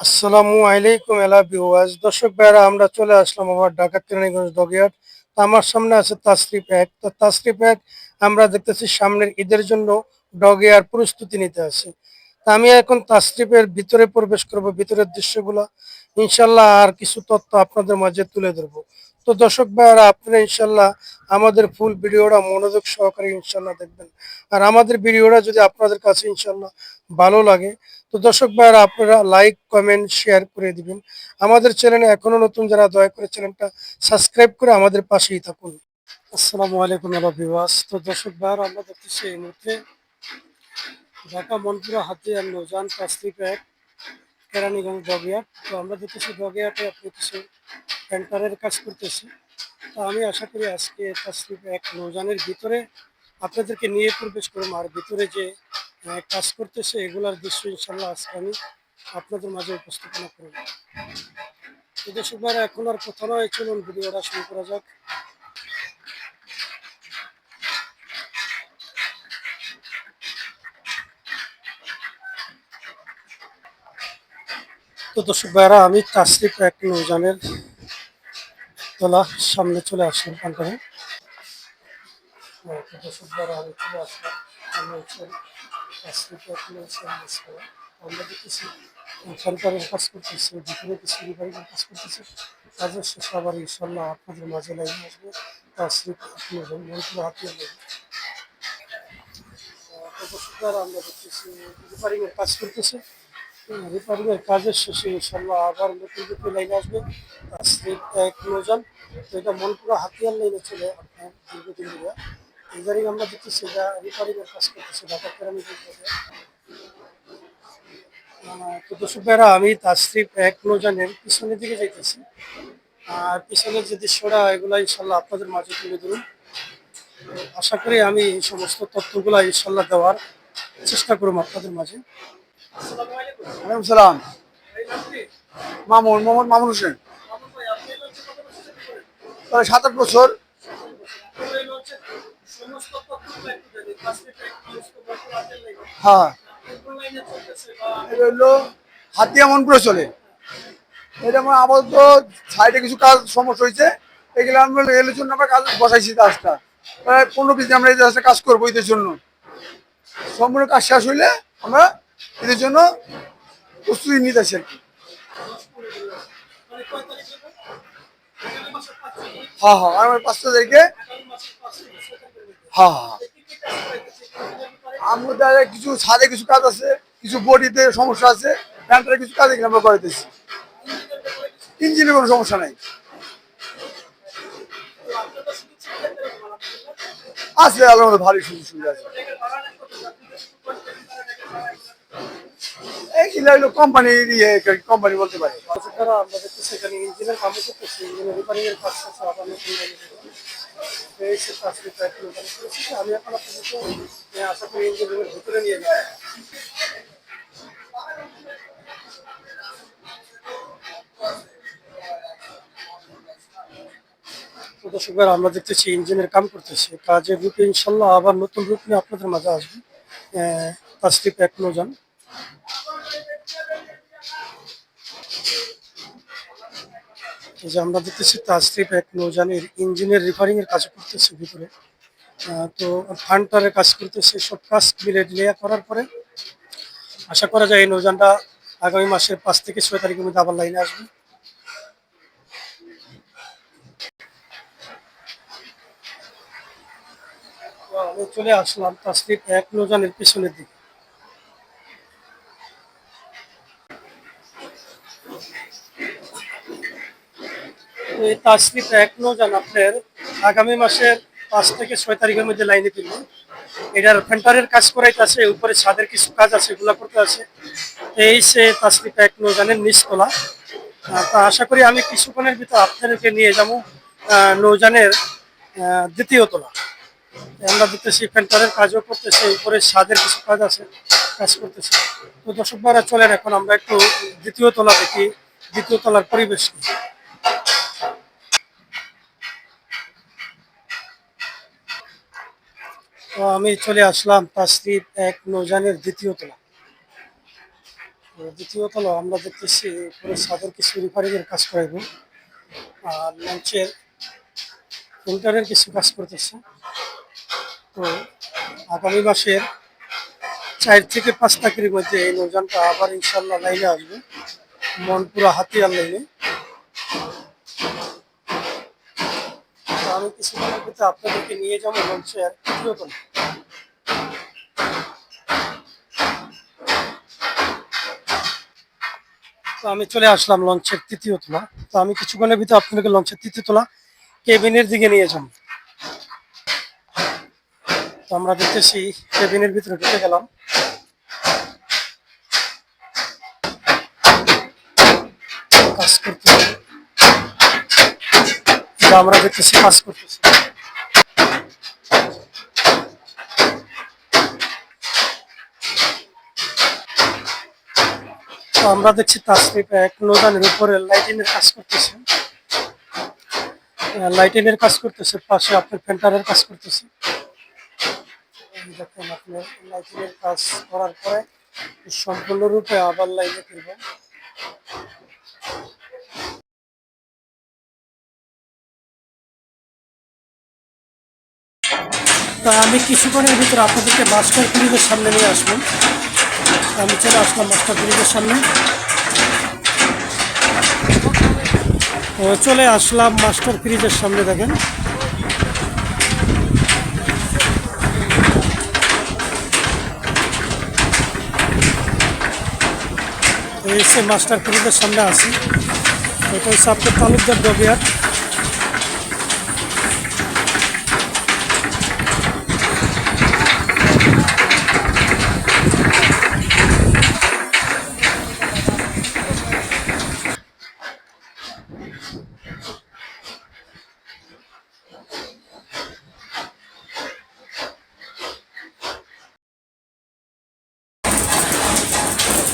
আসসালামু আলাইকুম এলা ভিউয়ার্স। দর্শক ভাইরা, আমরা চলে আসলাম আবার ঢাকা কেরানীগঞ্জ ডগইয়ার্ড। তো আমার সামনে আছে তাসরিফ এক। তো তাসরিফ এক আমরা দেখতেছি সামনের ঈদের জন্য ডগইয়ার্ড প্রস্তুতি নিতে আছে। তা আমি এখন তাসরিফের ভিতরে প্রবেশ করব, ভিতরের দৃশ্যগুলো ইনশাল্লাহ আর কিছু তথ্য আপনাদের মাঝে তুলে ধরবো। তো দর্শক ভাইরা, আপনারা ইনশাল্লাহ আমাদের ফুল ভিডিওটা মনোযোগ সহকারে ইনশাল্লাহ দেখবেন। আর আমাদের ভিডিওটা যদি আপনাদের কাছে ইনশাল্লাহ ভালো লাগে, তো দর্শক ভাইরা আপনারা লাইক কমেন্ট শেয়ার করে দিবেন। আমাদের চ্যানেলে এখনো নতুন যারা, দয়া করে চ্যানেলটা সাবস্ক্রাইব করে আমাদের পাশেই থাকুন। আসসালামু আলাইকুম আল্লাহ বিওয়াস। তো দর্শক ভাইরা, আমরা দেখতেছি এই মুহূর্তে ঢাকা মনপুরা হাতিয়ার নৌজান তাসরিফ এক কেরানীগঞ্জ ডগইয়ার্ড। তো আমরা দেখতেছি ডগইয়ার্ডে আপনি কিছু পেন্টারের কাজ করতেছি। তো আমি আশা করি আজকে তাসরিফ এক নৌজানের ভিতরে আপনাদেরকে নিয়ে প্রবেশ করবো, আর ভিতরে যে কাজ করতেছে এগুলার দৃশ্য ইনশাল্লাহ আজকে আমি আপনাদের মাঝে উপস্থাপনা করব। তো দর্শক ভাইরা, এখন আর কথা নয়, চলুন ভিডিওটা শুরু করা যাক। তো দর্শক ভাইরা, আমি তাসরিফ এক নৌজানের তোলা সামনে চলে আসলাম কান্টারে। তো দর্শক ভাইরা, আমি চলে আসলাম, আমি হচ্ছে তাসরিফ এক নৌজান। আমরা দেখতেছি সরকারের কাজ করতেছে, ভিতরে কিছু রিপারিংয়ের কাজ করতেছে। কাজের শেষে আবার ইনশাল্লাহ আপনাদের মাঝে লাইনে আসবে তাসরিফ এক নৌজান মনপুরা হাতিয়ার নৌজান। দর্শকরা, আমরা দেখতেছি রিপারিংয়ের কাজ করতেছে। রিপারিংয়ের কাজের শেষে ইনশাল্লাহ আবার নতুন নতুন লাইনে আসবে তাসরিফ এক নৌজান। তো এটা মনপুরা হাতিয়ার লাইনে চলে আপনার দীর্ঘদিন ধরে। ইদারিং আমরা দেখতেছি এটা রিপারিংয়ের কাজ করতেছে ঢাকা কেরানীগঞ্জ। তো দর্শক ভাইরা, আমি তাসরিফ এক নৌজানের পিছনের দিকে যাইতেছি। আর পিছনের যে দৃশ্যটা এগুলা ইনশাল্লাহ আপনাদের মাঝে তুলে ধরুন। আশা করি আমি এই সমস্ত তথ্যগুলা ইনশাল্লাহ দেওয়ার চেষ্টা করবো আপনাদের মাঝে। ওয়ালাইকুম সালাম। মোহাম্মদ মামুন হোসেন। 7-8 বছর। হ্যাঁ, এটা হইলো হাতিয়া মনপুরে চলে। এটা আমার আপাতত সাইডে কিছু কাজ সমস্যা হয়েছে, এগুলো আমরা এর জন্য আমরা কাজ বসাইছি। কাজটা প্রায় 15-20 দিন আমরা এই কাজটা কাজ করবো ঈদের জন্য। সম্পূর্ণ কাজ শেষ হইলে আমরা ঈদের জন্য প্রস্তুতি নিতেছি আর কি। হ্যাঁ হ্যাঁ, আমার 5 তারিখে। হ্যাঁ হ্যাঁ, আমাদের কিছু ছাদে কিছু কাজ আছে, কিছু বডিতে সমস্যা আছে, প্যান্টের কিছু কাজ এখানে আমরা করাইতেছি। ইঞ্জিনের কোনো সমস্যা নাই, আছে আলাদা ভালোই সুযোগ সুবিধা আছে। এইগুলো হলো কোম্পানির কোম্পানি বলতে পারে। তারা আমরা দেখতেছি এখানে ইঞ্জিনের কাম করতেছি, ইঞ্জিনের রিপেয়ারিং এর কাজ করছে আবার নতুন এই সে তাসরিফ এক নৌজান করেছি। আমি এখন আপনাদেরকে আশা করি ইঞ্জিনের ভিতরে নিয়ে যাই। তো দর্শক ভাইরা, আমরা দেখতেছি ইঞ্জিনের কাম করতেছে, কাজের রূপে ইনশাল্লাহ আবার নতুন রূপ নিয়ে আপনাদের মাঝে আসবে তাসরিফ এক নৌজান। এই যে আমরা দেখতেছি তাসরিফ এক নৌজানের ইঞ্জিনের রিপেয়ারিং এর কাজ করতেছে ভিতরে। তো ফান্টারের কাজ করতেছে, সব কাজ ক্লিয়ার করার পরে আশা করা যায় এই নৌজানটা আগামী মাসের 5 থেকে 6 তারিখের মধ্যে আবার লাইনে আসবে। তো আমি চলে আসলাম তাসরিফ এক নৌজানের পিছনের দিকে। তো এই তাসরিফ এক নৌজান আপনার আগামী মাসের 5 থেকে 6 তারিখের মধ্যে লাইনে ফিরবে। এটার ফেন্টারের কাজ করাইতেছে, উপরে ছাদের কিছু কাজ আছে, এগুলা করতে আছে। এই সে তাসরিফ এক নৌজানের নিচতলা। তো আশা করি আমি কিছুক্ষণের ভিতর আপনাদেরকে নিয়ে যাবো নৌজানের দ্বিতীয় তলা। আমরা দেখতেছি ফেন্টারের কাজও করতেছে, উপরে ছাদের কিছু কাজ আছে, কাজ করতেছে। তো দর্শক ভাইরা, চলেন এখন আমরা একটু দ্বিতীয় তলা দেখি, দ্বিতীয় তলার পরিবেশ কি। তো আমি চলে আসলাম তাসরিফ এক নৌজানের দ্বিতীয় তলা। দ্বিতীয় তলা আমরা দেখতেছি পুরো ছাদের কিছু রিপেয়ারিংয়ের কাজ করাইব, আর লঞ্চের ফিল্টারের কিছু কাজ করতেছে। তো আগামী মাসের 4 থেকে 5 তারিখের মধ্যে এই নৌযানটা আবার ইনশাল্লাহ লাইনে আসবে, মনপুরা হাতিয়ার লাইনে। তো আমি কিছুক্ষণের ভিতরে আপনাদেরকে নিয়ে যাবো লঞ্চের তৃতীয় তলা। তো আমি চলে আসলাম লঞ্চের তৃতীয় তলা। তো আমি কিছুক্ষণের ভিতরে আপনাদেরকে লঞ্চের তৃতীয় তলা কেবিনের দিকে নিয়ে যাব। তো আমরা দেখতেছি কেবিনের ভিতরে ঢুকে গেলাম। কাজ করতেছি, আমরা দেখতেছি কাজ করতেছি। তো আমরা দেখছি তাসরিফ এক নৌযানের উপরে লাইটিংয়ের কাজ করতেছে, লাইটিংয়ের কাজ করতেছে, পাশে আপনার ফিল্টারের কাজ করতেছে। দেখেন আপনার লাইটিংয়ের কাজ করার পরে সম্পূর্ণরূপে আবার লাইনে ফিরবেন। তা আমি কিছুক্ষণের ভিতরে আপনাদেরকে মাস্টার ব্রিজের সামনে নিয়ে আসবো। আমি চলে আসলাম মাস্টার ব্রিজের সামনে। চলে আসলাম মাস্টার ব্রিজের সামনে। দেখেন এসে মাস্টার ব্রিজের সামনে আছি। এটা হচ্ছে আপনার তালুকদার ডকইয়ার্ড।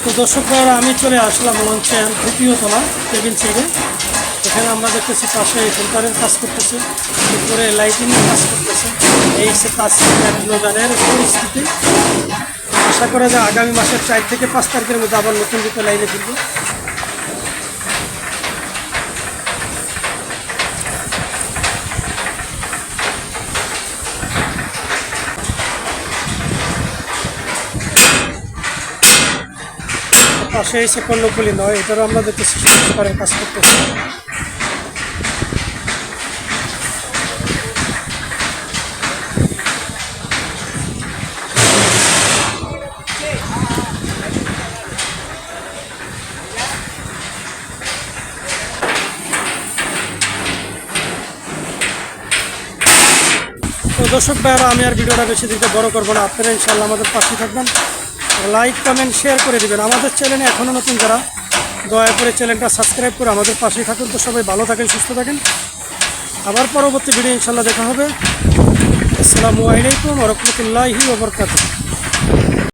তো দর্শক ভাইরা, আমি চলে আসলাম লঞ্চের তৃতীয় তলা কেবিন সাইডে। এখানে আমরা দেখতেছি পাশে ফিল্টারের কাজ করতেছে, উপরে লাইটিংয়ের কাজ করতেছে। এই হচ্ছে নৌযানের পরিস্থিতি। আশা করা যায় আগামী মাসের 4 থেকে 5 তারিখের মধ্যে আবার নতুন রূপে লাইনে ফিরবে। পাশে এসে কর্ণফুলি নয়, এটারও আমরা দেখতেছি সংস্কারের কাজ করতেছি। তো দর্শক ভাইরা, আমি আর ভিডিওটা বেশি দিতে বড় করবো না। আপনারা ইনশাল্লাহ আমাদের পাশে থাকবেন, লাইক কমেন্ট শেয়ার করে দিবেন। আমাদের চ্যানেলে এখনও নতুন যারা, দয়া করে চ্যানেলটা সাবস্ক্রাইব করে আমাদের পাশেই থাকুন। তো সবাই ভালো থাকেন, সুস্থ থাকেন। আবার পরবর্তী ভিডিও ইনশাল্লাহ দেখা হবে। আসসালামু আলাইকুম ওয়া রাহমাতুল্লাহি ওয়া বারাকাতুহু।